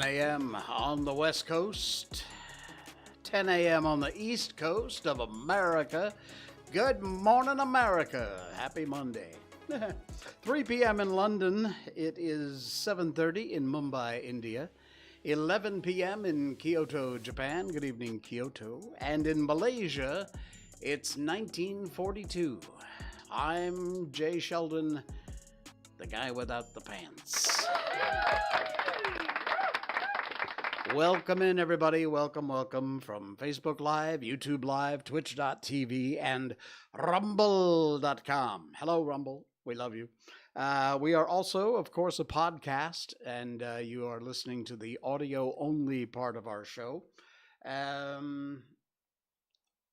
a.m. on the West Coast, 10 a.m. on the East Coast of America. Good morning, America. Happy Monday. 3 p.m. in London. It is 7:30 in Mumbai, India. 11 p.m. in Kyoto, Japan. Good evening, Kyoto. And in Malaysia, it's 1942. I'm Jay Sheldon, the guy without the pants. Welcome in, everybody. Welcome from Facebook Live, YouTube Live, Twitch.tv, and Rumble.com. Hello, Rumble. We love you. We are also, of course, a podcast, and you are listening to the audio-only part of our show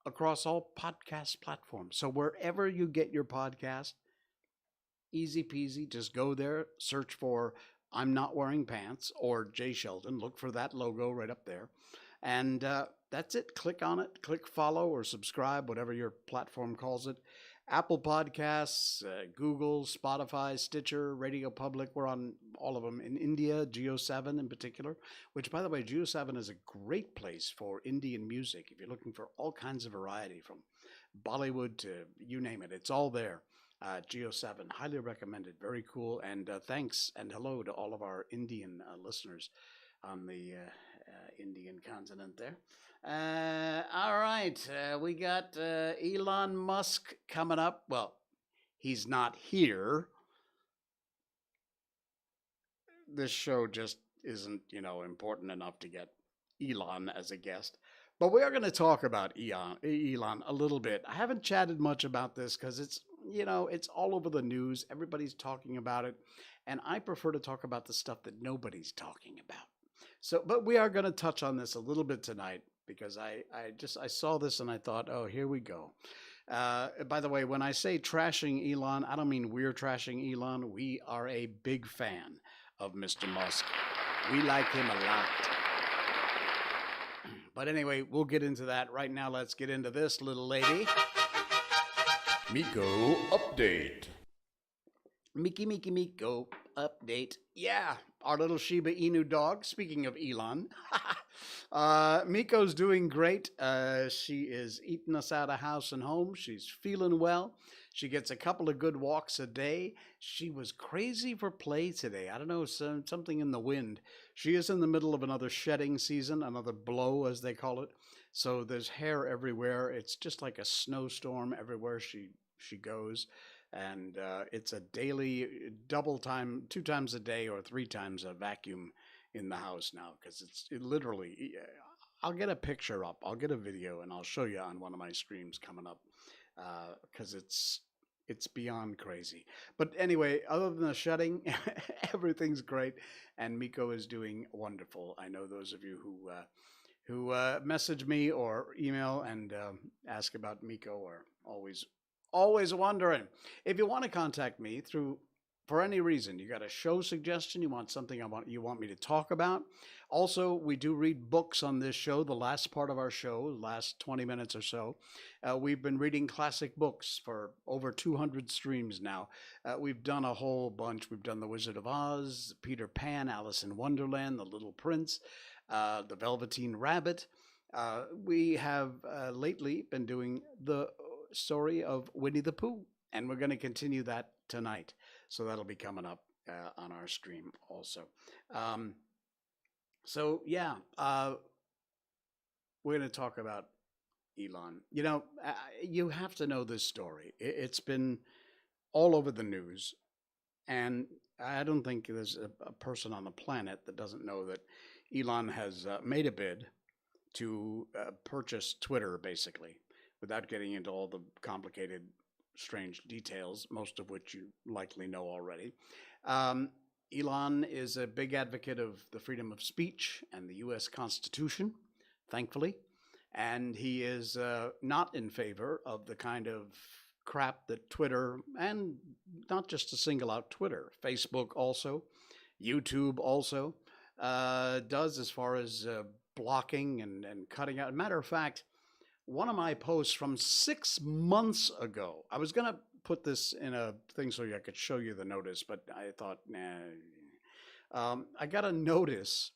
across all podcast platforms. So wherever you get your podcast, easy peasy, just go there, search for I'm Not Wearing Pants or Jay Sheldon. Look for that logo right up there. And that's it. Click on it. Click follow or subscribe, whatever your platform calls it. Apple Podcasts, Google, Spotify, Stitcher, Radio Public. We're on all of them. In India, Geo7 in particular, which, by the way, Geo7 is a great place for Indian music. If you're looking for all kinds of variety from Bollywood to you name it, it's all there. Geo7, highly recommended, very cool, and thanks and hello to all of our Indian listeners on the Indian continent there. All right, we got Elon Musk coming up. Well, he's not here. This show just isn't, important enough to get Elon as a guest. But we are going to talk about Elon a little bit. I haven't chatted much about this because it's all over the news. Everybody's talking about it. And I prefer to talk about the stuff that nobody's talking about. So, but we are going to touch on this a little bit tonight because I saw this and I thought, oh, here we go. By the way, when I say trashing Elon, I don't mean we're trashing Elon. We are a big fan of Mr. Musk. We like him a lot. But anyway, we'll get into that. Right now, let's get into this little lady. Miko Update. Miko Update. Yeah, our little Shiba Inu dog. Speaking of Elon. Miko's doing great. She is eating us out of house and home. She's feeling well. She gets a couple of good walks a day. She was crazy for play today. I don't know, something in the wind. She is in the middle of another shedding season, another blow, as they call it. So there's hair everywhere. It's just like a snowstorm everywhere she goes. And it's a daily, double time, 2 times a day or 3 times a vacuum in the house now. Because it literally, I'll get a picture up. I'll get a video and I'll show you on one of my streams coming up. Because it's beyond crazy. But anyway, other than the shedding, everything's great. And Miko is doing wonderful. I know those of you who message me or email and ask about Miko are always wondering. If you want to contact me for any reason, you got a show suggestion, you want something you want me to talk about. Also, we do read books on this show, the last part of our show, last 20 minutes or so. We've been reading classic books for over 200 streams now. We've done a whole bunch. We've done The Wizard of Oz, Peter Pan, Alice in Wonderland, The Little Prince, The Velveteen Rabbit. We have lately been doing the story of Winnie the Pooh, and we're going to continue that tonight. So that'll be coming up on our stream also. We're going to talk about Elon. You have to know this story. It's been all over the news, and I don't think there's a person on the planet that doesn't know that Elon has made a bid to purchase Twitter, basically, without getting into all the complicated, strange details, most of which you likely know already. Elon is a big advocate of the freedom of speech and the U.S. Constitution, thankfully, and he is not in favor of the kind of crap that Twitter, and not just to single out Twitter, Facebook also, YouTube also, does as far as blocking and cutting out. Matter of fact, one of my posts from 6 months ago, I was going to put this in a thing so I could show you the notice, but I thought, nah. I got a notice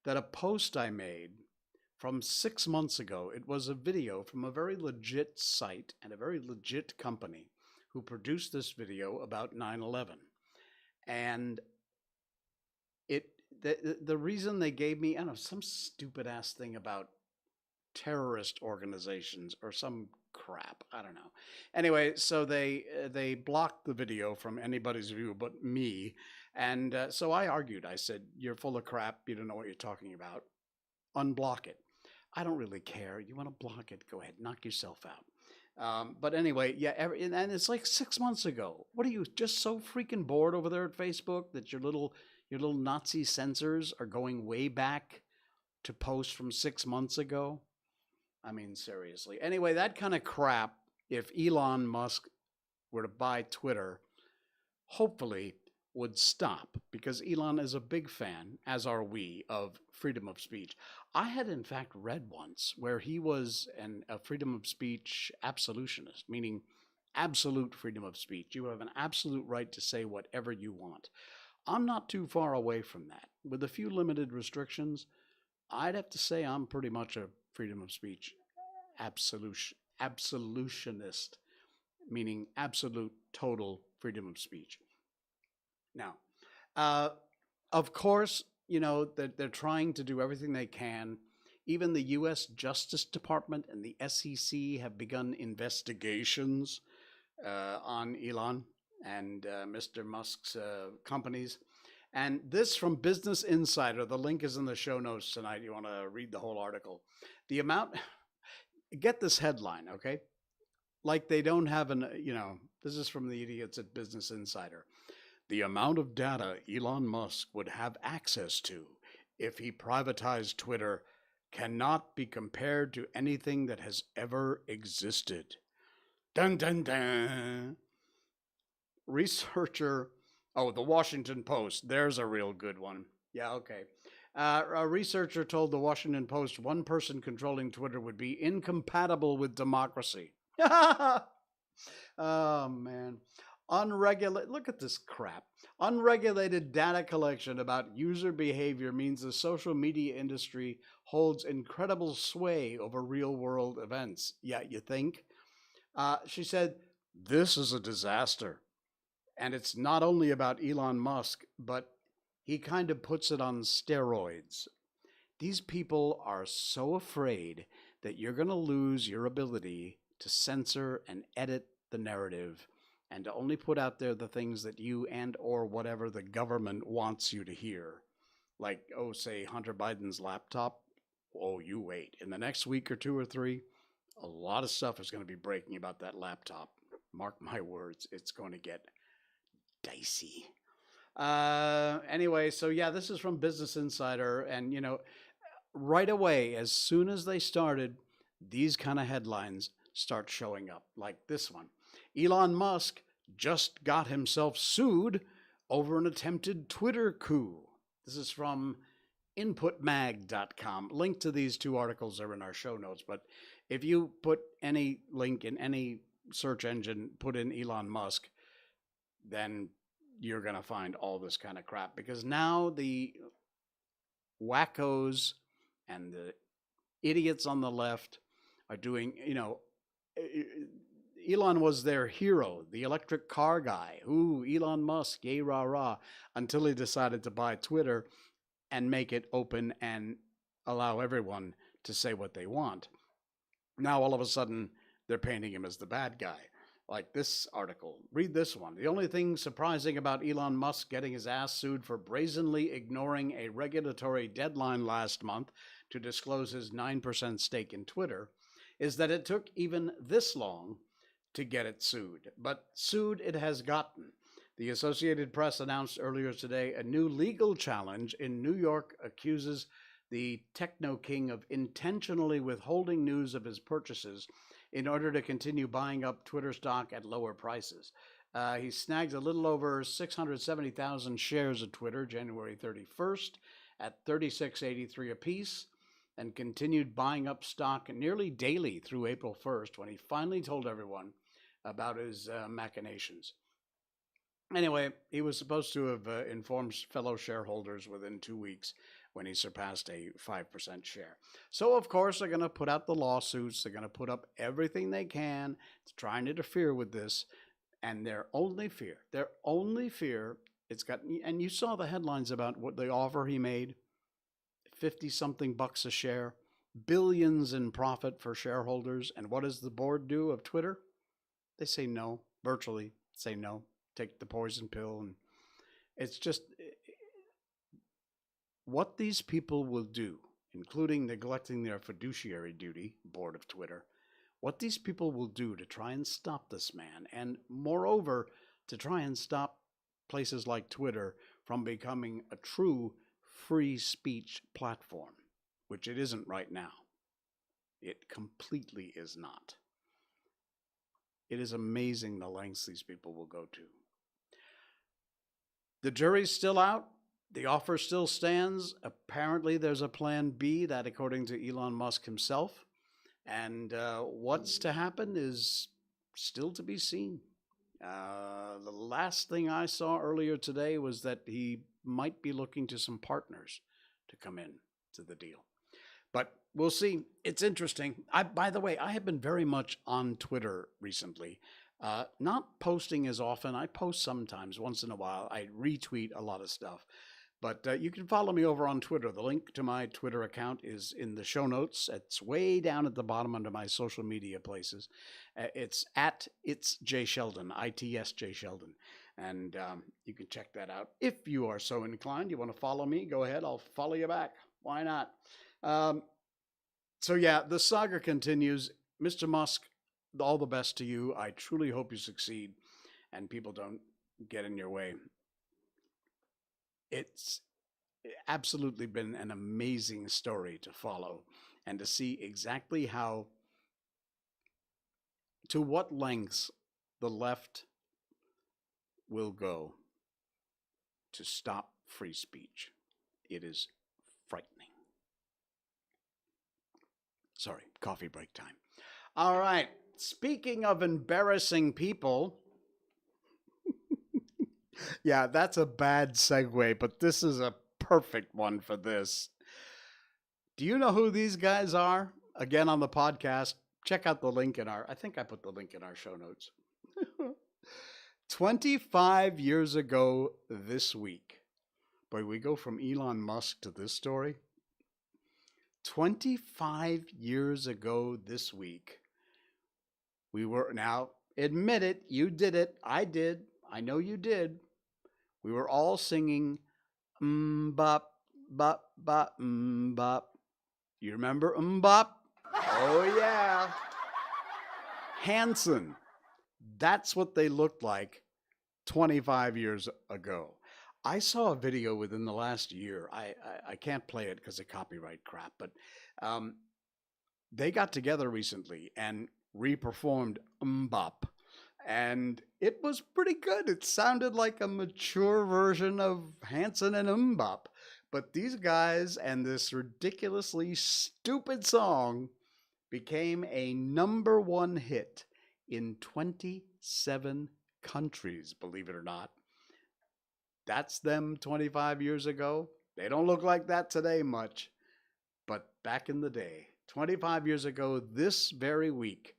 that a post I made from 6 months ago, it was a video from a very legit site and a very legit company who produced this video about 9/11. And it the reason they gave me, I don't know, some stupid ass thing about terrorist organizations or some crap. I don't know. Anyway, so they blocked the video from anybody's view but me, and so I argued. I said, "You're full of crap. You don't know what you're talking about. Unblock it." I don't really care. You want to block it? Go ahead, knock yourself out. But anyway, yeah, and it's like 6 months ago. What are you just so freaking bored over there at Facebook that your little Nazi censors are going way back to posts from 6 months ago? I mean, seriously. Anyway, that kind of crap, if Elon Musk were to buy Twitter, hopefully would stop because Elon is a big fan, as are we, of freedom of speech. I had, in fact, read once where he was a freedom of speech absolutionist, meaning absolute freedom of speech. You have an absolute right to say whatever you want. I'm not too far away from that. With a few limited restrictions, I'd have to say I'm pretty much a freedom of speech absolutionist, meaning absolute, total freedom of speech. Now, uh, of course, that they're trying to do everything they can. Even the U.S. Justice Department and the SEC have begun investigations on Elon and Mr. Musk's companies. And this from Business Insider. The link is in the show notes tonight. You want to read the whole article. The amount, get this headline, okay? Like they don't have this is from the idiots at Business Insider. The amount of data Elon Musk would have access to if he privatized Twitter cannot be compared to anything that has ever existed. Dun dun dun. Researcher, the Washington Post. There's a real good one. Yeah, okay. A researcher told the Washington Post one person controlling Twitter would be incompatible with democracy. Oh, man. Unregulated, look at this crap. Unregulated data collection about user behavior means the social media industry holds incredible sway over real world events. Yeah, you think? She said, this is a disaster. And it's not only about Elon Musk, but he kind of puts it on steroids. These people are so afraid that you're going to lose your ability to censor and edit the narrative and to only put out there the things that you and or whatever the government wants you to hear. Like, say Hunter Biden's laptop. Oh, you wait. In the next week or two or three, a lot of stuff is going to be breaking about that laptop. Mark my words, it's going to get dicey. Anyway, so yeah, this is from Business Insider. And, right away, as soon as they started, these kind of headlines start showing up, like this one. Elon Musk just got himself sued over an attempted Twitter coup. This is from inputmag.com. Link to these two articles are in our show notes, but if you put any link in any search engine, put in Elon Musk, then you're going to find all this kind of crap, because now the wackos and the idiots on the left are doing, Elon was their hero, the electric car guy. Ooh, Elon Musk, yay, rah, rah, until he decided to buy Twitter and make it open and allow everyone to say what they want. Now, all of a sudden, they're painting him as the bad guy. Like this article. Read this one. The only thing surprising about Elon Musk getting his ass sued for brazenly ignoring a regulatory deadline last month to disclose his 9% stake in Twitter is that it took even this long to get it sued. But sued it has gotten. The Associated Press announced earlier today a new legal challenge in New York accuses the techno king of intentionally withholding news of his purchases in order to continue buying up Twitter stock at lower prices. He snagged a little over 670,000 shares of Twitter January 31st at $36.83 apiece, and continued buying up stock nearly daily through April 1st when he finally told everyone about his machinations. Anyway, he was supposed to have informed fellow shareholders within 2 weeks when he surpassed a 5% share. So, of course, they're going to put out the lawsuits. They're going to put up everything they can to try and interfere with this. And their only fear, it's got, and you saw the headlines about what the offer he made, 50 something bucks a share, billions in profit for shareholders. And what does the board do of Twitter? They say no, virtually say no, take the poison pill. And it's just what these people will do, including neglecting their fiduciary duty, board of Twitter, what these people will do to try and stop this man, and moreover, to try and stop places like Twitter from becoming a true free speech platform, which it isn't right now. It completely is not. It is amazing the lengths these people will go to. The jury's still out. The offer still stands. Apparently, there's a plan B, that according to Elon Musk himself. And what's to happen is still to be seen. The last thing I saw earlier today was that he might be looking to some partners to come in to the deal. But we'll see. It's interesting. By the way, I have been very much on Twitter recently. Not posting as often. I post sometimes, once in a while. I retweet a lot of stuff. But you can follow me over on Twitter. The link to my Twitter account is in the show notes. It's way down at the bottom under my social media places. It's at It's Jay Sheldon, ITS Jay Sheldon. And you can check that out. If you are so inclined, you want to follow me, go ahead. I'll follow you back. Why not? So yeah, the saga continues. Mr. Musk, all the best to you. I truly hope you succeed and people don't get in your way. It's absolutely been an amazing story to follow and to see exactly to what lengths the left will go to stop free speech. It is frightening. Sorry, coffee break time. All right. Speaking of embarrassing people, yeah, that's a bad segue, but this is a perfect one for this. Do you know who these guys are? Again, on the podcast, check out the link I think I put the link in our show notes. 25 years ago this week. Boy, we go from Elon Musk to this story. 25 years ago this week, we were, now admit it, you did it, I did, I know you did. We were all singing bop, bop, bop, bop. You remember bop? Oh yeah. Hanson. That's what they looked like 25 years ago. I saw a video within the last year. I can't play it because of copyright crap, but they got together recently and re-performed Bop. And it was pretty good. It sounded like a mature version of Hanson and Bop. But these guys and this ridiculously stupid song became a #1 hit in 27 countries, believe it or not. That's them 25 years ago. They don't look like that today much. But back in the day, 25 years ago, this very week,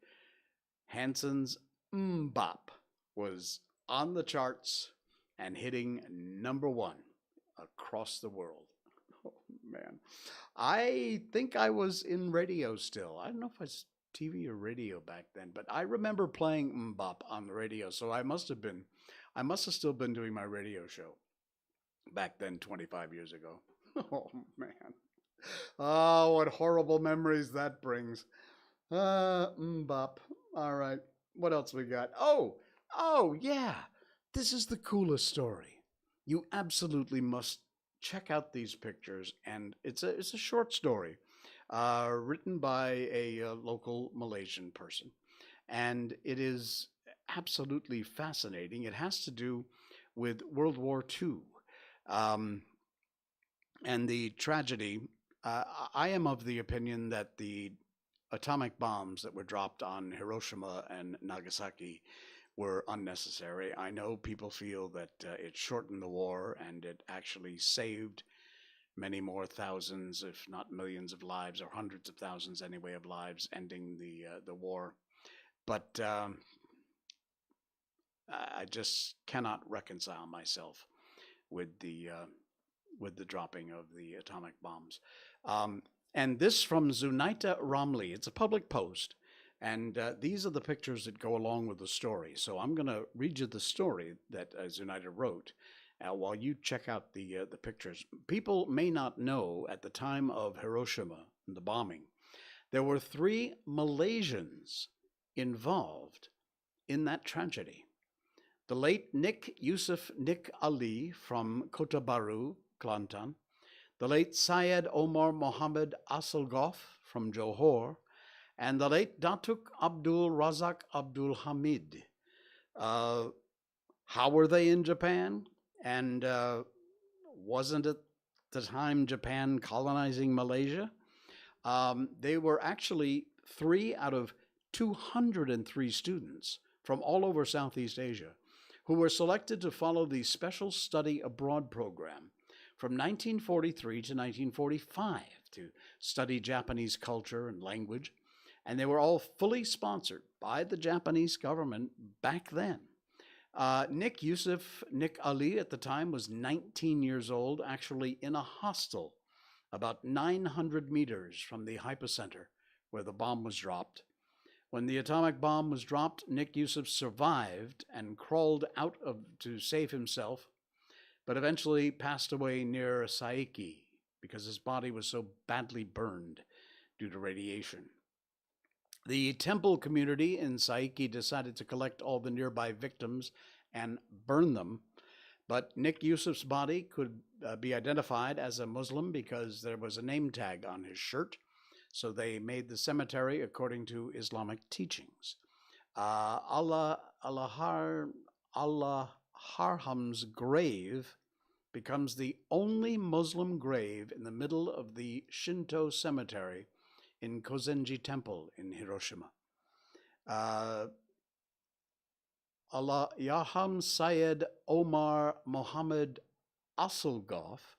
Hanson's Bop was on the charts and hitting #1 across the world. Oh, man. I think I was in radio still. I don't know if I was TV or radio back then, but I remember playing Bop on the radio. So I must have still been doing my radio show back then 25 years ago. Oh, man. Oh, what horrible memories that brings. Bop. All right. What else we got? Oh, yeah. This is the coolest story. You absolutely must check out these pictures. And it's a short story written by a local Malaysian person. And it is absolutely fascinating. It has to do with World War II and the tragedy. I am of the opinion that the atomic bombs that were dropped on Hiroshima and Nagasaki were unnecessary. I know people feel that it shortened the war and it actually saved many more thousands, if not millions of lives, or hundreds of thousands anyway, of lives, ending the war. But I just cannot reconcile myself with the dropping of the atomic bombs. And this from Zunaita Ramli. It's a public post, and these are the pictures that go along with the story. So I'm going to read you the story that Zunaita wrote. While you check out the pictures, people may not know at the time of Hiroshima and the bombing, there were 3 Malaysians involved in that tragedy. The late Nik Yusuf Nik Ali from Kota Baru, Kelantan, the late Syed Omar Mohammed Asalgoff from Johor, and the late Datuk Abdul Razak Abdul Hamid. How were they in Japan? And wasn't it the time Japan colonizing Malaysia? They were actually 3 out of 203 students from all over Southeast Asia who were selected to follow the Special Study Abroad program from 1943 to 1945 to study Japanese culture and language. And they were all fully sponsored by the Japanese government back then. Nik Yusuf Nik Ali at the time was 19 years old, actually in a hostel about 900 meters from the hypocenter where the bomb was dropped. When the atomic bomb was dropped, Nik Yusuf survived and crawled out to save himself, but eventually passed away near Saiki because his body was so badly burned due to radiation. The temple community in Saiki decided to collect all the nearby victims and burn them, but Nik Yusuf's body could be identified as a Muslim because there was a name tag on his shirt, so they made the cemetery according to Islamic teachings. Allah Harham's grave becomes the only Muslim grave in the middle of the Shinto cemetery in Kozenji Temple in Hiroshima. Allah Yaham Syed Omar Mohammed Asalgoff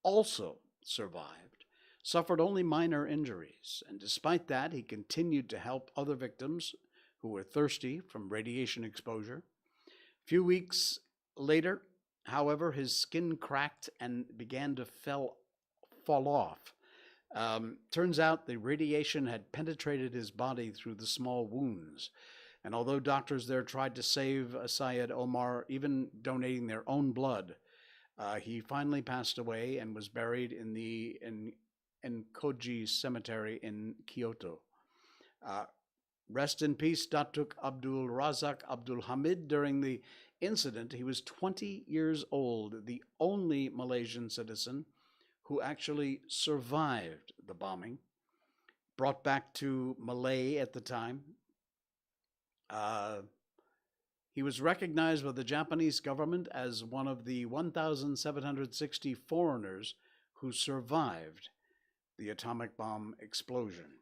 also survived, suffered only minor injuries, and despite that, he continued to help other victims who were thirsty from radiation exposure. A few weeks later, however, his skin cracked and began to fall off. Turns out the radiation had penetrated his body through the small wounds. And although doctors there tried to save Syed Omar, even donating their own blood, he finally passed away and was buried in the Enkoji Cemetery in Kyoto. Rest in peace, Datuk Abdul Razak Abdul Hamid. During the incident, he was 20 years old, the only Malaysian citizen who actually survived the bombing, brought back to Malay at the time. He was recognized by the Japanese government as one of the 1,760 foreigners who survived the atomic bomb explosion.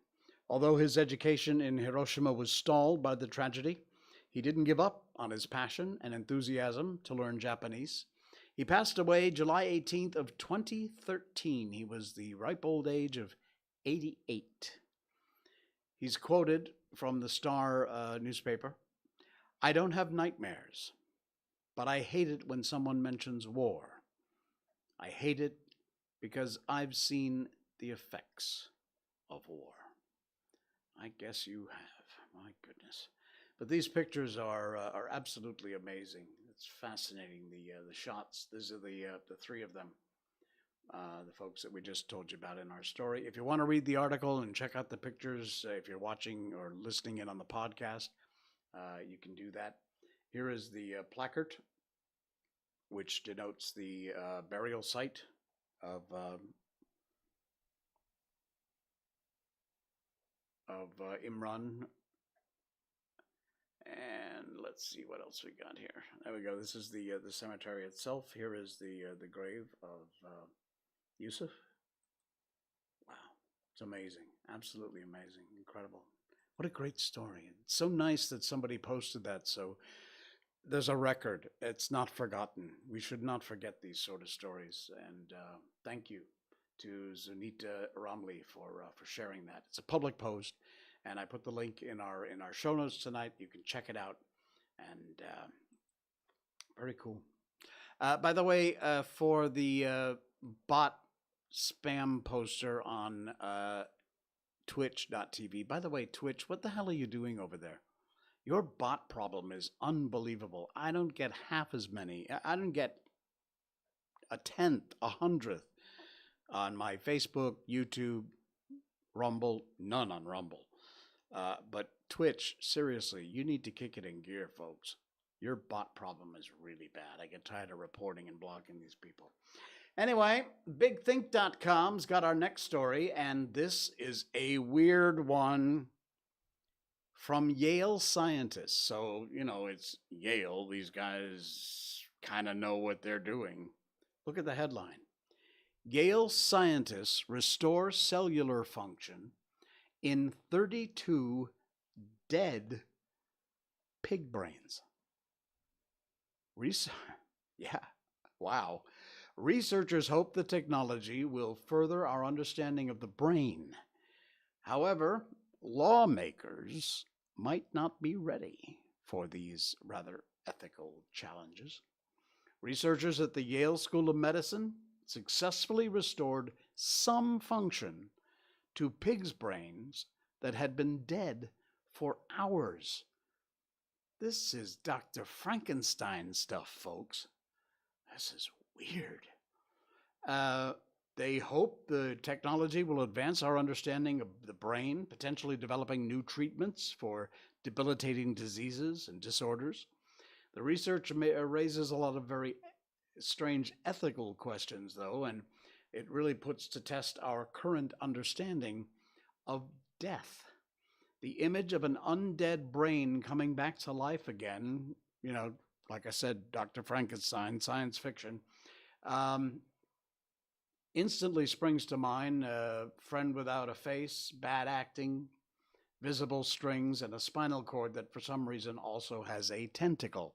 Although his education in Hiroshima was stalled by the tragedy, he didn't give up on his passion and enthusiasm to learn Japanese. He passed away July 18th of 2013. He was the ripe old age of 88. He's quoted from the Star newspaper, "I don't have nightmares, but I hate it when someone mentions war. I hate it because I've seen the effects of war." I guess you have. My goodness. But these pictures are absolutely amazing. It's fascinating, the shots. These are the 3 of them, the folks that we just told you about in our story. If you want to read the article and check out the pictures, if you're watching or listening in on the podcast, you can do that. Here is the placard, which denotes the burial site of Imran. And let's see what else we got here. There we go. This is the cemetery itself. Here is the grave of Yusuf. Wow, it's amazing, absolutely amazing, incredible. What a great story. It's so nice that somebody posted that so there's a record. It's not forgotten. We should not forget these sort of stories. And thank you to Zunita Ramli for sharing that. It's a public post, and I put the link in our show notes tonight. You can check it out, and very cool. By the way, for the bot spam poster on twitch.tv. By the way, Twitch, what the hell are you doing over there? Your bot problem is unbelievable. I don't get half as many. I don't get a tenth, a hundredth on my Facebook, YouTube, Rumble, none on Rumble. But Twitch, seriously, you need to kick it in gear, folks. Your bot problem is really bad. I get tired of reporting and blocking these people. Anyway, BigThink.com's got our next story, and this is a weird one from Yale scientists. So, it's Yale. These guys kind of know what they're doing. Look at the headline. Yale scientists restore cellular function in 32 dead pig brains. Yeah, wow. Researchers hope the technology will further our understanding of the brain. However, lawmakers might not be ready for these rather ethical challenges. Researchers at the Yale School of Medicine successfully restored some function to pigs' brains that had been dead for hours. This is Dr. Frankenstein stuff, folks. This is weird. They hope the technology will advance our understanding of the brain, potentially developing new treatments for debilitating diseases and disorders. The research raises a lot of very strange ethical questions, though, and it really puts to test our current understanding of death. The image of an undead brain coming back to life again, like I said, Dr. Frankenstein, science fiction, instantly springs to mind a friend without a face, bad acting, visible strings, and a spinal cord that for some reason also has a tentacle.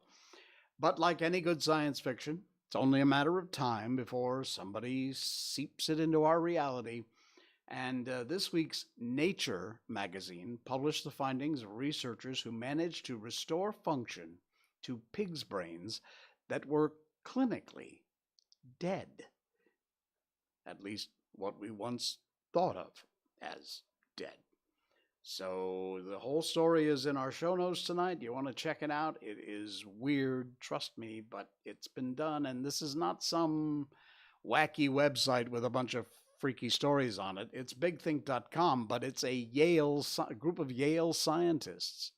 But like any good science fiction, it's only a matter of time before somebody seeps it into our reality. And this week's Nature magazine published the findings of researchers who managed to restore function to pigs' brains that were clinically dead. At least what we once thought of as dead. So the whole story is in our show notes tonight. You want to check it out? It is weird, trust me, but it's been done. And this is not some wacky website with a bunch of freaky stories on it. It's bigthink.com, but it's a group of Yale scientists.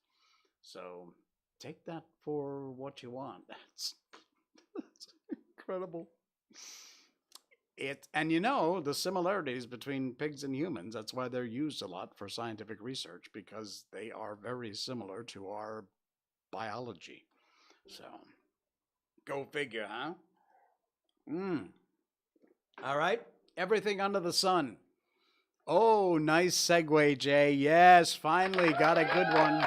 So take that for what you want. That's incredible. And the similarities between pigs and humans, that's why they're used a lot for scientific research, because they are very similar to our biology. So, go figure, huh? All right, everything under the sun. Oh, nice segue, Jay. Yes, finally got a good one.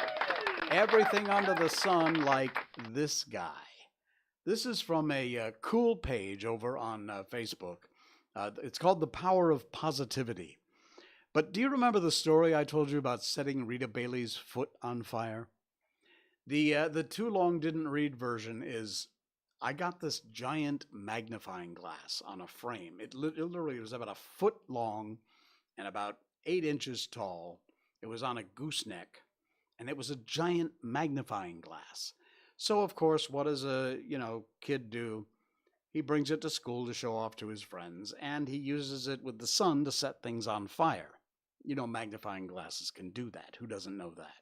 Everything under the sun, like this guy. This is from a cool page over on Facebook. It's called The Power of Positivity. But do you remember the story I told you about setting Rita Bailey's foot on fire? The too long didn't read version is I got this giant magnifying glass on a frame. It literally was about a foot long and about 8 inches tall. It was on a gooseneck, and it was a giant magnifying glass. So, of course, what does a kid do? He brings it to school to show off to his friends, and he uses it with the sun to set things on fire. Magnifying glasses can do that. Who doesn't know that?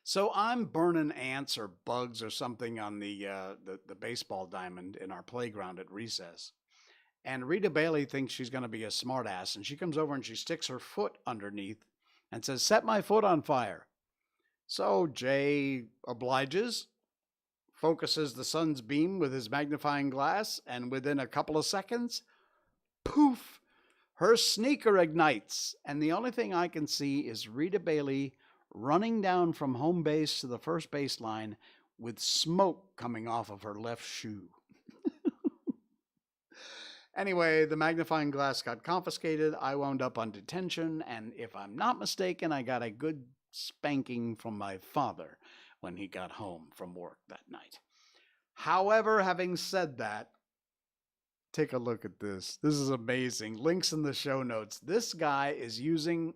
So I'm burning ants or bugs or something on the baseball diamond in our playground at recess. And Rita Bailey thinks she's going to be a smartass, and she comes over and she sticks her foot underneath and says, "Set my foot on fire." So Jay obliges, focuses the sun's beam with his magnifying glass, and within a couple of seconds, poof, her sneaker ignites. And the only thing I can see is Rita Bailey running down from home base to the first baseline with smoke coming off of her left shoe. Anyway, the magnifying glass got confiscated. I wound up on detention, and if I'm not mistaken, I got a good spanking from my father when he got home from work that night. However, having said that, take a look at this. This is amazing. Links in the show notes. This guy is using,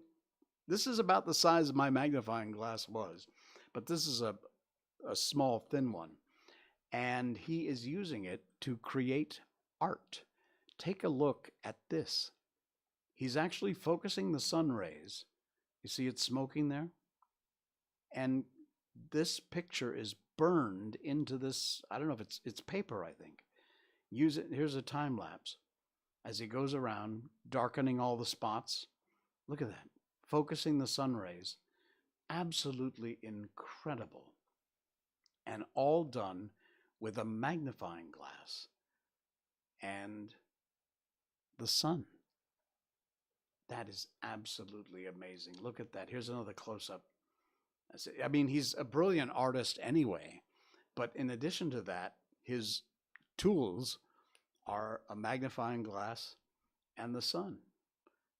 this is about the size my magnifying glass was, but this is a small, thin one. And he is using it to create art. Take a look at this. He's actually focusing the sun rays. You see it smoking there? And this picture is burned into this, I don't know if it's paper, I think. Use it. Here's a time lapse as he goes around darkening all the spots. Look at that. Focusing the sun rays. Absolutely incredible. And all done with a magnifying glass and the sun. That is absolutely amazing. Look at that. Here's another close-up. I mean, he's a brilliant artist anyway, but in addition to that, his tools are a magnifying glass and the sun.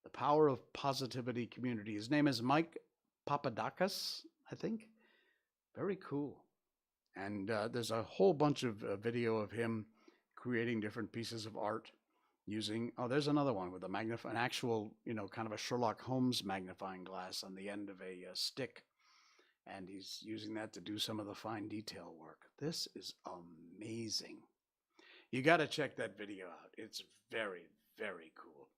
The power of positivity community. His name is Mike Papadakis, I think. Very cool. And there's a whole bunch of video of him creating different pieces of art using, oh, there's another one with an actual, kind of a Sherlock Holmes magnifying glass on the end of a stick. And he's using that to do some of the fine detail work. This is amazing. You got to check that video out. It's very, very cool.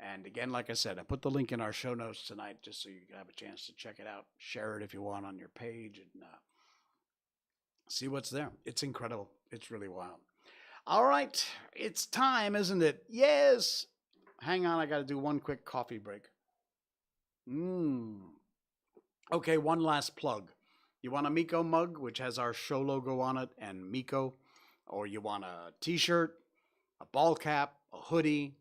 And again, like I said, I put the link in our show notes tonight just so you can have a chance to check it out. Share it if you want on your page and see what's there. It's incredible. It's really wild. All right. It's time, isn't it? Yes. Hang on. I got to do one quick coffee break. Okay, one last plug. You want a Miko mug, which has our show logo on it and Miko, or you want a t-shirt, a ball cap, a hoodie,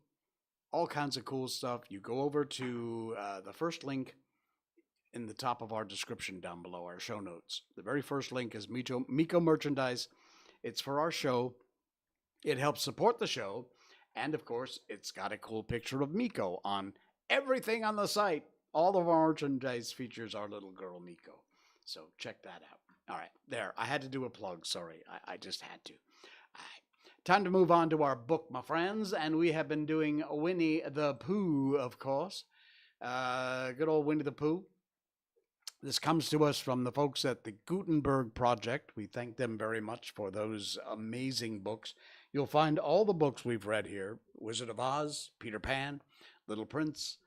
all kinds of cool stuff. You go over to the first link in the top of our description down below, our show notes. The very first link is Miko merchandise. It's for our show. It helps support the show. And of course, it's got a cool picture of Miko on everything on the site. All of our merchandise features our little girl Miko. So check that out. All right, there. I had to do a plug. Sorry, I just had to. All right. Time to move on to our book, my friends. And we have been doing Winnie the Pooh, of course. Good old Winnie the Pooh. This comes to us from the folks at the Gutenberg Project. We thank them very much for those amazing books. You'll find all the books we've read here. Wizard of Oz, Peter Pan, Little Prince,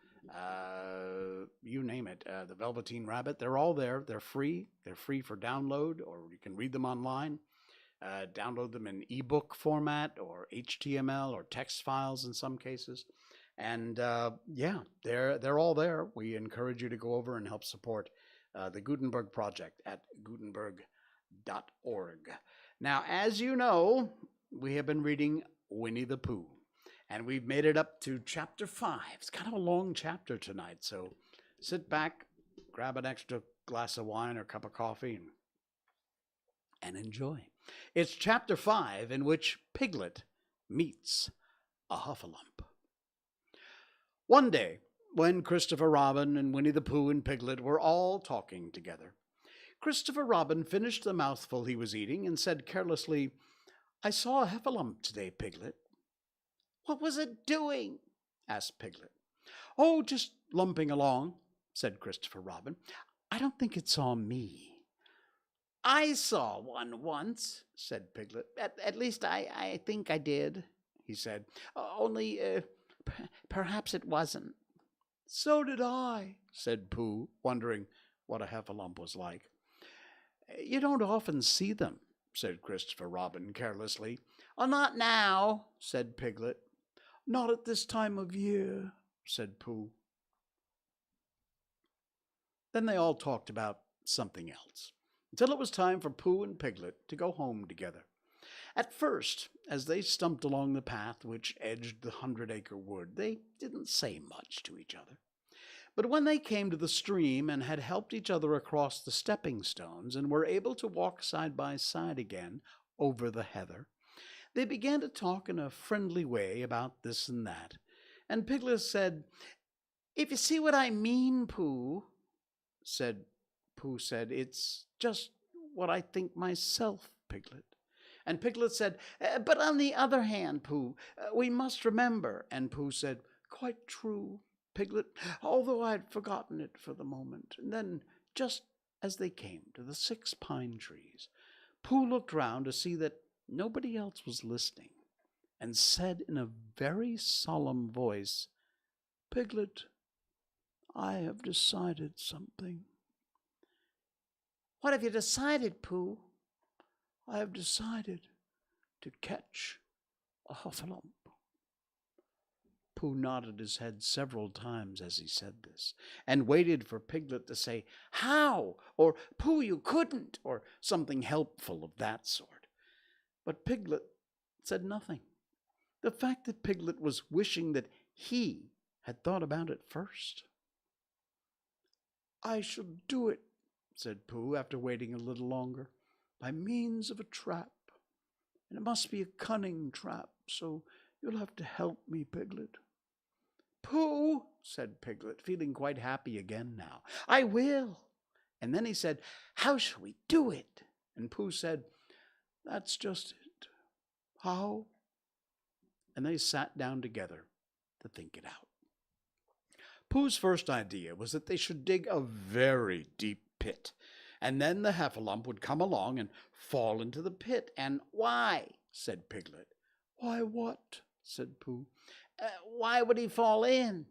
you name it, the Velveteen Rabbit. They're all there. They're free. They're free for download, or you can read them online. Download them in ebook format or HTML or text files in some cases. And yeah, they're all there. We encourage you to go over and help support the Gutenberg Project at gutenberg.org. Now, as you know, we have been reading Winnie the Pooh, and we've made it up to chapter 5. It's kind of a long chapter tonight, so sit back, grab an extra glass of wine or cup of coffee, and enjoy. It's chapter 5 in which Piglet meets a Huffalump. One day, when Christopher Robin and Winnie the Pooh and Piglet were all talking together, Christopher Robin finished the mouthful he was eating and said carelessly, "I saw a heffalump today, Piglet." "What was it doing?" asked Piglet. "Oh, just lumping along," said Christopher Robin. "I don't think it saw me." "I saw one once," said Piglet. At least I think I did," he said. "Only perhaps it wasn't." "So did I," said Pooh, wondering what a heffalump was like. "You don't often see them," said Christopher Robin carelessly. "Not now," said Piglet. "Not at this time of year," said Pooh. Then they all talked about something else, until it was time for Pooh and Piglet to go home together. At first, as they stumped along the path which edged the 100-acre wood, they didn't say much to each other. But when they came to the stream and had helped each other across the stepping stones and were able to walk side by side again over the heather, they began to talk in a friendly way about this and that. And Piglet said, "If you see what I mean, said Pooh said, "it's just what I think myself, Piglet." And Piglet said, "But on the other hand, Pooh, we must remember." And Pooh said, "Quite true, Piglet, although I'd forgotten it for the moment." And then, just as they came to the 6 pine trees, Pooh looked round to see that nobody else was listening, and said in a very solemn voice, "Piglet, I have decided something." "What have you decided, Pooh?" "I have decided to catch a Huffalump." Pooh nodded his head several times as he said this, and waited for Piglet to say, "How?" or "Pooh, you couldn't," or something helpful of that sort. But Piglet said nothing. The fact that Piglet was wishing that he had thought about it first. "I shall do it," said Pooh, after waiting a little longer, "by means of a trap. And it must be a cunning trap, so you'll have to help me, Piglet." "Pooh," said Piglet, feeling quite happy again now, "I will." And then he said, "How shall we do it?" And Pooh said, "That's just it. How?" And they sat down together to think it out. Pooh's first idea was that they should dig a very deep pit, and then the Heffalump would come along and fall into the pit. And "Why?" said Piglet. "Why what?" said Pooh. "Why would he fall in?"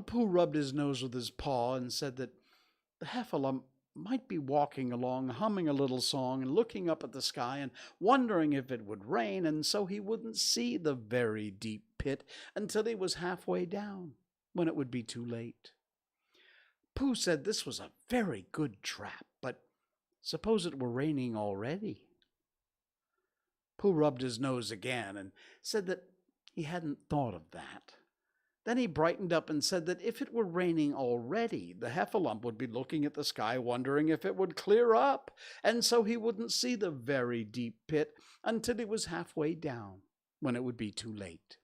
Pooh rubbed his nose with his paw and said that the Heffalump might be walking along, humming a little song and looking up at the sky and wondering if it would rain, and so he wouldn't see the very deep pit until he was halfway down, when it would be too late. Pooh said this was a very good trap, but suppose it were raining already? Pooh rubbed his nose again and said that he hadn't thought of that. Then he brightened up and said that if it were raining already, the Heffalump would be looking at the sky wondering if it would clear up, and so he wouldn't see the very deep pit until he was halfway down, when it would be too late.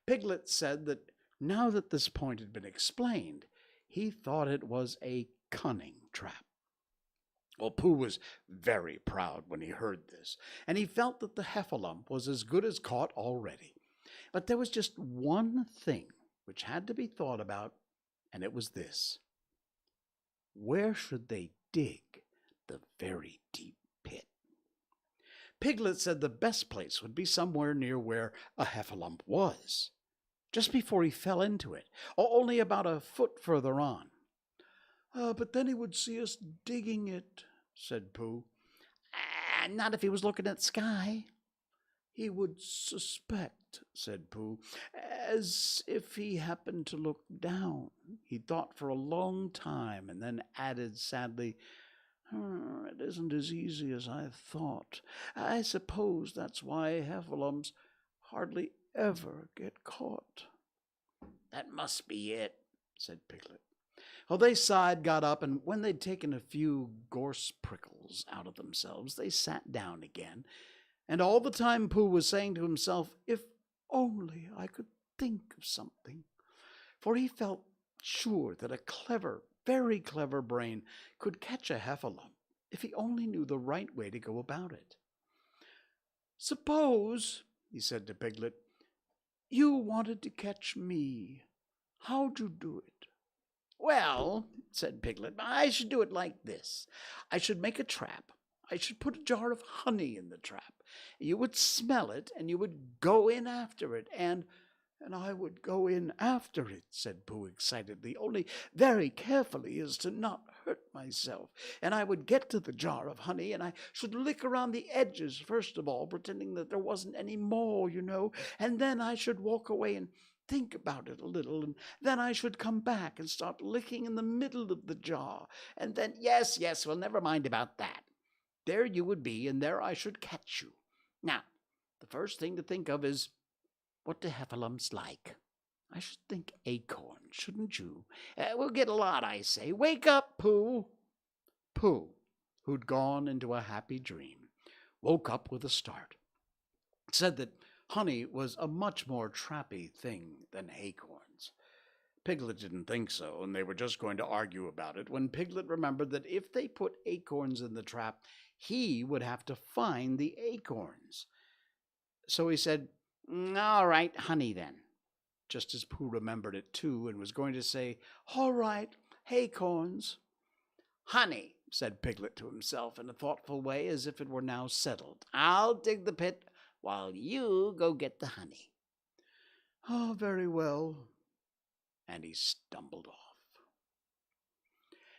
Piglet said that now that this point had been explained, he thought it was a cunning trap. Well, Pooh was very proud when he heard this, and he felt that the Heffalump was as good as caught already. But there was just one thing which had to be thought about, and it was this: where should they dig the very deep pit? Piglet said the best place would be somewhere near where a Heffalump was, just before he fell into it, or only about a foot further on. But then he would see us digging it," said Pooh. "Not if he was looking at the sky." "He would suspect," said Pooh, "as if he happened to look down." He thought for a long time and then added sadly, "It isn't as easy as I thought. I suppose that's why Heffalumps hardly ever get caught." "That must be it," said Piglet. Well, they sighed, got up, and when they'd taken a few gorse prickles out of themselves, they sat down again. And all the time Pooh was saying to himself, "If only I could think of something," for he felt sure that a clever, very clever brain could catch a Heffalump if he only knew the right way to go about it. "Suppose," he said to Piglet, "you wanted to catch me. How'd you do it?" "Well," said Piglet, "I should do it like this. I should make a trap. I should put a jar of honey in the trap. You would smell it, and you would go in after it, and I would go in after it," said Pooh excitedly, "only very carefully as to not hurt myself. And I would get to the jar of honey, and I should lick around the edges first of all, pretending that there wasn't any more, and then I should walk away and think about it a little, and then I should come back and start licking in the middle of the jar, and then—" "Yes, yes, well, never mind about that. There you would be, and there I should catch you. Now, the first thing to think of is, what do Heffalumps like? I should think acorn, shouldn't you? We'll get a lot, I say. Wake up, Pooh. Pooh, who'd gone into a happy dream, woke up with a start. Said that honey was a much more trappy thing than acorns. Piglet didn't think so, and they were just going to argue about it when Piglet remembered that if they put acorns in the trap, he would have to find the acorns. So he said, "All right, honey then," just as Pooh remembered it too and was going to say, "All right, acorns." "Honey," said Piglet to himself in a thoughtful way, as if it were now settled. "I'll dig the pit while you go get the honey." "Oh, very well." And he stumbled off.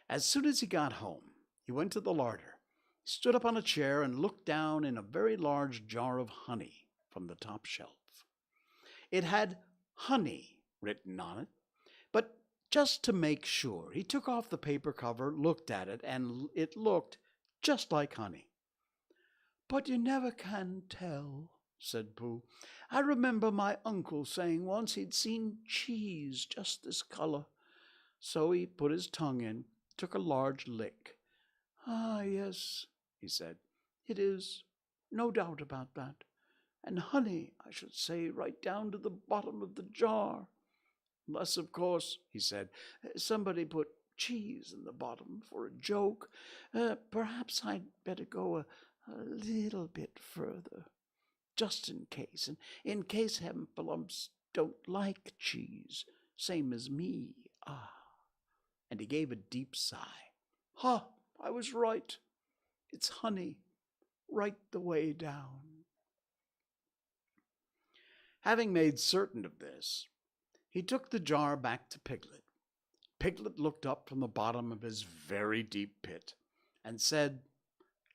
As soon as he got home, he went to the larder, stood up on a chair, and looked down in a very large jar of honey from the top shelf. It had honey written on it, but just to make sure, he took off the paper cover, looked at it, and it looked just like honey. "But you never can tell," said Pooh. "I remember my uncle saying once he'd seen cheese just this color." So he put his tongue in, took a large lick. "Ah, yes," he said, "it is, no doubt about that. And honey, I should say, right down to the bottom of the jar. Unless, of course," he said, "somebody put cheese in the bottom for a joke. Perhaps I'd better go a little bit further, just in case, and in case heffalumps don't like cheese, same as me. Ah." And he gave a deep sigh. "Ha, I was right. It's honey, right the way down." Having made certain of this, he took the jar back to Piglet. Piglet looked up from the bottom of his very deep pit and said,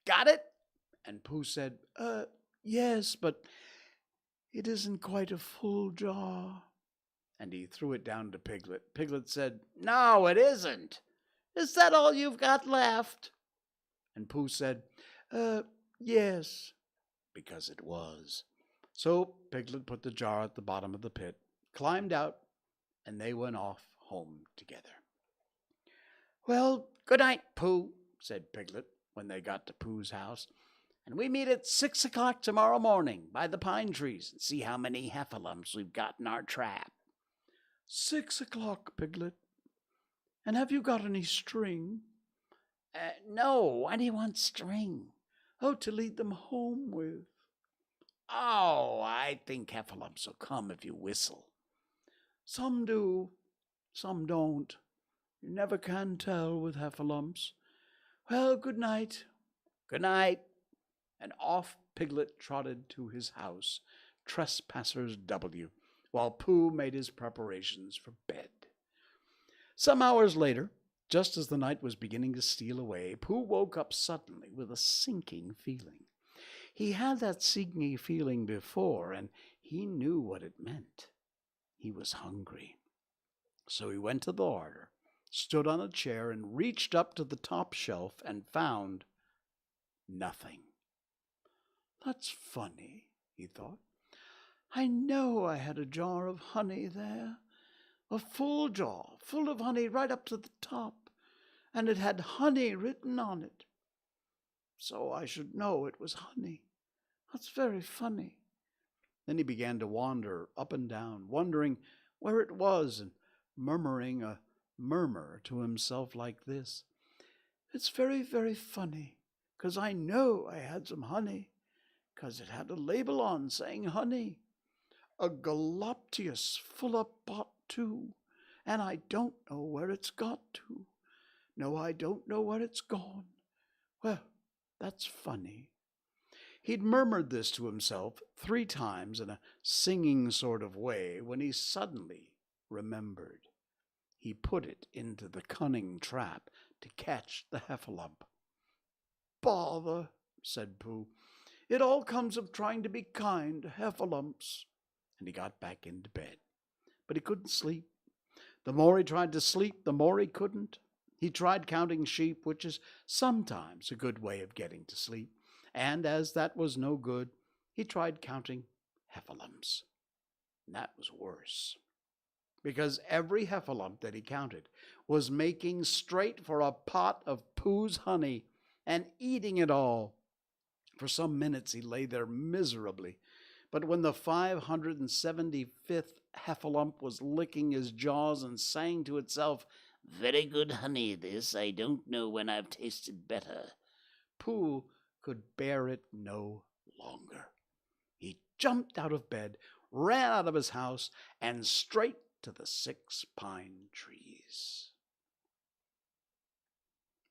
"Got it?" And Pooh said, "Yes, but it isn't quite a full jar." And he threw it down to Piglet. Piglet said, "No, it isn't. Is that all you've got left?" And Pooh said, Yes," because it was. So Piglet put the jar at the bottom of the pit, climbed out, and they went off home together. "Well, good night, Pooh," said Piglet when they got to Pooh's house, "and we meet at 6 o'clock tomorrow morning by the pine trees and see how many heffalumps we've got in our trap." "6 o'clock, Piglet. And have you got any string?" "No, why do you want string?" "Oh, to lead them home with." "Oh, I think heffalumps will come if you whistle." "Some do, some don't. You never can tell with heffalumps. Well, good night." "Good night." And off Piglet trotted to his house, Trespassers W, while Pooh made his preparations for bed. Some hours later, just as the night was beginning to steal away, Pooh woke up suddenly with a sinking feeling. He had that sinking feeling before, and he knew what it meant. He was hungry. So he went to the larder, stood on a chair, and reached up to the top shelf and found nothing. "That's funny," he thought. "I know I had a jar of honey there, a full jar, full of honey right up to the top, and it had honey written on it. So I should know it was honey. That's very funny." Then he began to wander up and down, wondering where it was and murmuring a murmur to himself like this: "It's very, very funny, 'cause I know I had some honey, 'cause it had a label on saying honey. A galoptious full of pot too, and I don't know where it's got to. No, I don't know where it's gone. Well, that's funny." He'd murmured this to himself 3 times in a singing sort of way when he suddenly remembered. He put it into the cunning trap to catch the heffalump. "Bother," said Pooh. "It all comes of trying to be kind to heffalumps." And he got back into bed. But he couldn't sleep. The more he tried to sleep, the more he couldn't. He tried counting sheep, which is sometimes a good way of getting to sleep. And as that was no good, he tried counting heffalumps. And that was worse. because every heffalump that he counted was making straight for a pot of Pooh's honey and eating it all. For some minutes he lay there miserably, but when the 575th heffalump was licking his jaws and saying to itself, "Very good honey this, I don't know when I've tasted better," Pooh could bear it no longer. He jumped out of bed, ran out of his house, and straight to the 6 pine trees.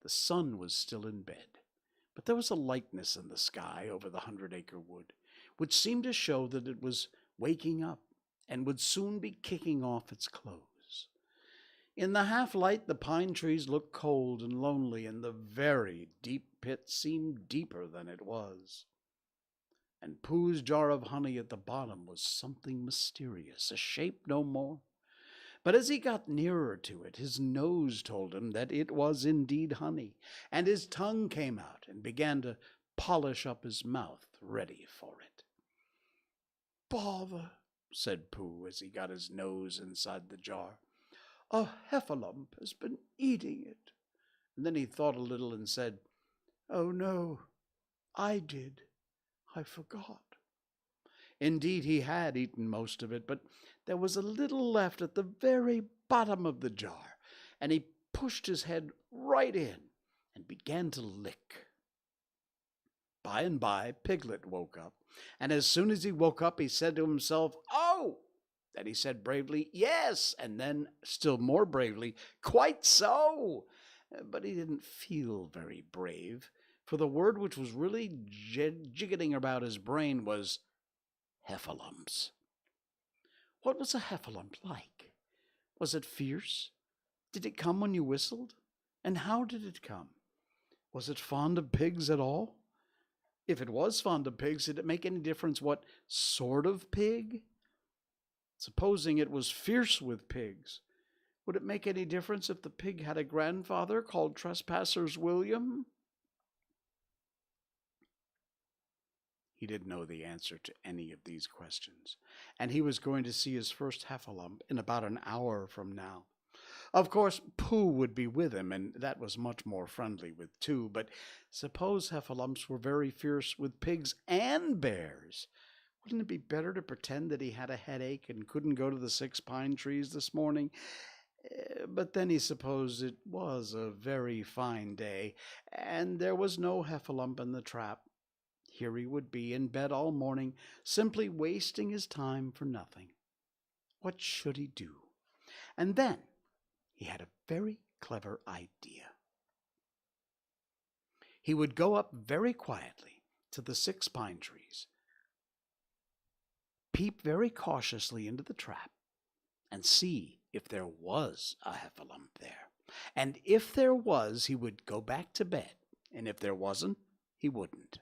The sun was still in bed, but there was a lightness in the sky over the 100-acre wood, which seemed to show that it was waking up and would soon be kicking off its clothes. In the half-light, the pine trees looked cold and lonely, and the very deep pit seemed deeper than it was. And Pooh's jar of honey at the bottom was something mysterious, a shape no more. But as he got nearer to it, his nose told him that it was indeed honey, and his tongue came out and began to polish up his mouth, ready for it. "Bother," said Pooh as he got his nose inside the jar. "A heffalump has been eating it." And then he thought a little and said, "Oh no, I did. I forgot." Indeed, he had eaten most of it, but there was a little left at the very bottom of the jar, and he pushed his head right in and began to lick. By and by, Piglet woke up, and as soon as he woke up, he said to himself, "Oh!" Then he said bravely, "Yes," and then, still more bravely, "Quite so." But he didn't feel very brave, for the word which was really jiggetting about his brain was heffalumps. What was a heffalump like? Was it fierce? Did it come when you whistled? And how did it come? Was it fond of pigs at all? If it was fond of pigs, did it make any difference what sort of pig? Supposing it was fierce with pigs, would it make any difference if the pig had a grandfather called Trespassers William? He didn't know the answer to any of these questions, and he was going to see his first heffalump in about an hour from now. Of course, Pooh would be with him, and that was much more friendly with two, but suppose heffalumps were very fierce with pigs and bears. Wouldn't it be better to pretend that he had a headache and couldn't go to the 6 pine trees this morning? But then he supposed it was a very fine day, and there was no heffalump in the trap. Here he would be in bed all morning, simply wasting his time for nothing. What should he do? And then he had a very clever idea. He would go up very quietly to the 6 pine trees, peep very cautiously into the trap, and see if there was a heffalump there. And if there was, he would go back to bed, and if there wasn't, he wouldn't.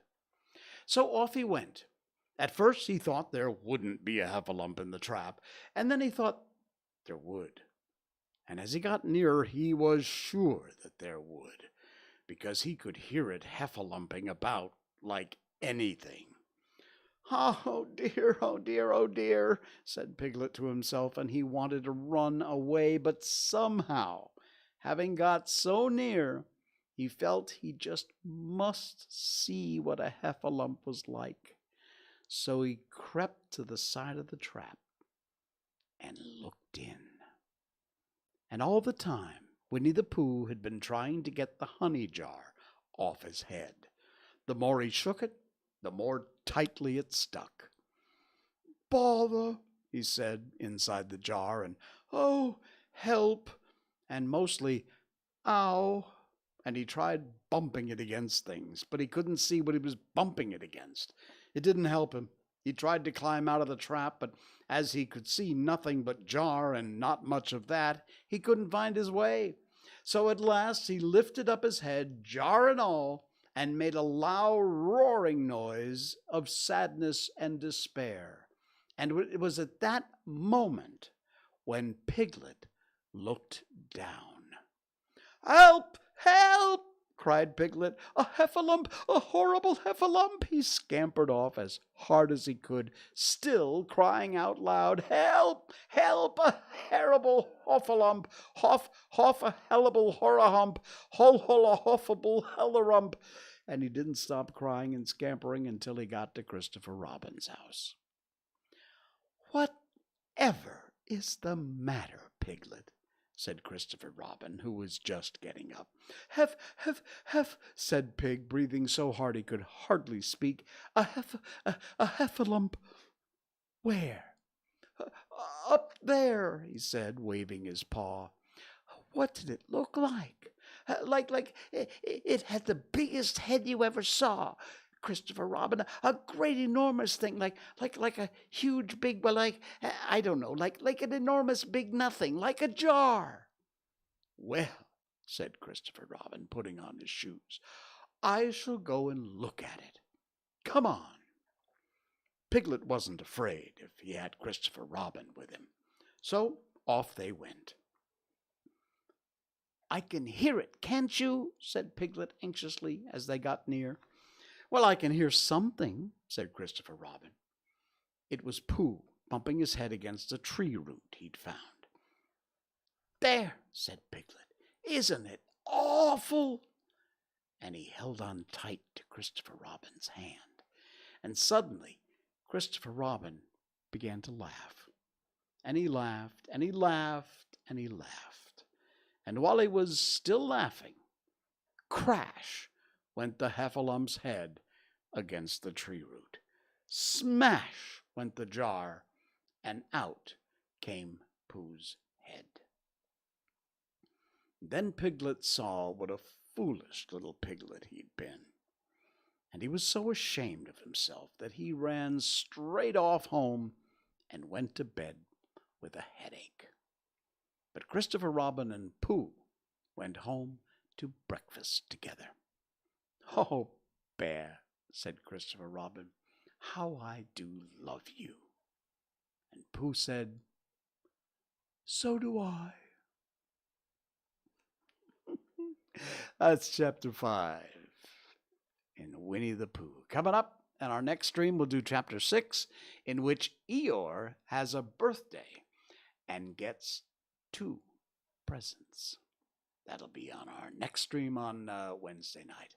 So off he went. At first he thought there wouldn't be a heffalump in the trap, and then he thought there would. And as he got nearer, he was sure that there would, because he could hear it heffalumping about like anything. "Oh dear, oh dear, oh dear," said Piglet to himself, and he wanted to run away, but somehow, having got so near, he felt he just must see what a heffalump was like. So he crept to the side of the trap and looked in. And all the time, Winnie the Pooh had been trying to get the honey jar off his head. The more he shook it, the more tightly it stuck. "Bother," he said inside the jar, and "Oh, help," and mostly "Ow." And he tried bumping it against things, but he couldn't see what he was bumping it against. It didn't help him. He tried to climb out of the trap, but as he could see nothing but jar and not much of that, he couldn't find his way. So at last he lifted up his head, jar and all, and made a loud roaring noise of sadness and despair. And it was at that moment when Piglet looked down. "Help! Help!" cried Piglet. "A heffalump! A horrible heffalump!" He scampered off as hard as he could, still crying out loud, "Help! Help! A terrible hoffalump! Hoff, hoff, a hellable horrorhump! Hol, hol, a hoffable hellerump!" And he didn't stop crying and scampering until he got to Christopher Robin's house. "Whatever is the matter, Piglet?" said Christopher Robin, who was just getting up. "Hef, hef, hef," said Pig, breathing so hard he could hardly speak. "A heffalump." "Where?" "Up there," he said, waving his paw. "What did it look like?" Like it had the biggest head you ever saw, Christopher Robin. A great enormous thing, like a huge big, well, like, I don't know, like an enormous big nothing, like a jar." "Well," said Christopher Robin, putting on his shoes, "I shall go and look at it. Come on." Piglet wasn't afraid if he had Christopher Robin with him. So off they went. "I can hear it, can't you?" said Piglet anxiously as they got near. "Well, I can hear something," said Christopher Robin. It was Pooh bumping his head against a tree root he'd found. "There," said Piglet. "Isn't it awful?" And he held on tight to Christopher Robin's hand. And suddenly Christopher Robin began to laugh. And he laughed, and he laughed, and he laughed. And while he was still laughing, crash went the heffalum's head against the tree root. Smash went the jar, and out came Pooh's head. Then Piglet saw what a foolish little piglet he'd been. And he was so ashamed of himself that he ran straight off home and went to bed with a headache. But Christopher Robin and Pooh went home to breakfast together. "Oh, Bear," said Christopher Robin, "how I do love you." And Pooh said, "So do I." That's chapter 5 in Winnie the Pooh. Coming up in our next stream, we'll do chapter 6, in which Eeyore has a birthday and gets 2 presents. That'll be on our next stream on Wednesday night.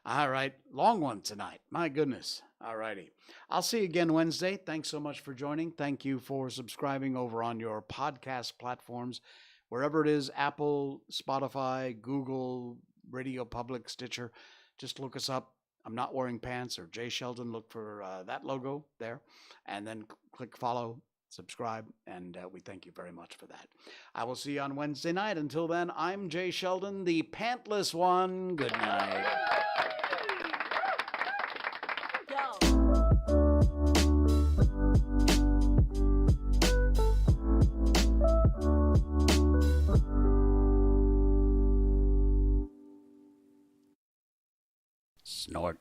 All right, long one tonight. My goodness. All righty. I'll see you again Wednesday. Thanks so much for joining. Thank you for subscribing over on your podcast platforms, wherever it is, Apple, Spotify, Google, Radio Public, Stitcher. Just look us up. I'm Not Wearing Pants or Jay Sheldon. Look for that logo there, and then click follow, subscribe, and we thank you very much for that. I will see you on Wednesday night. Until then, I'm Jay Sheldon, the pantless one. Good night. Snort.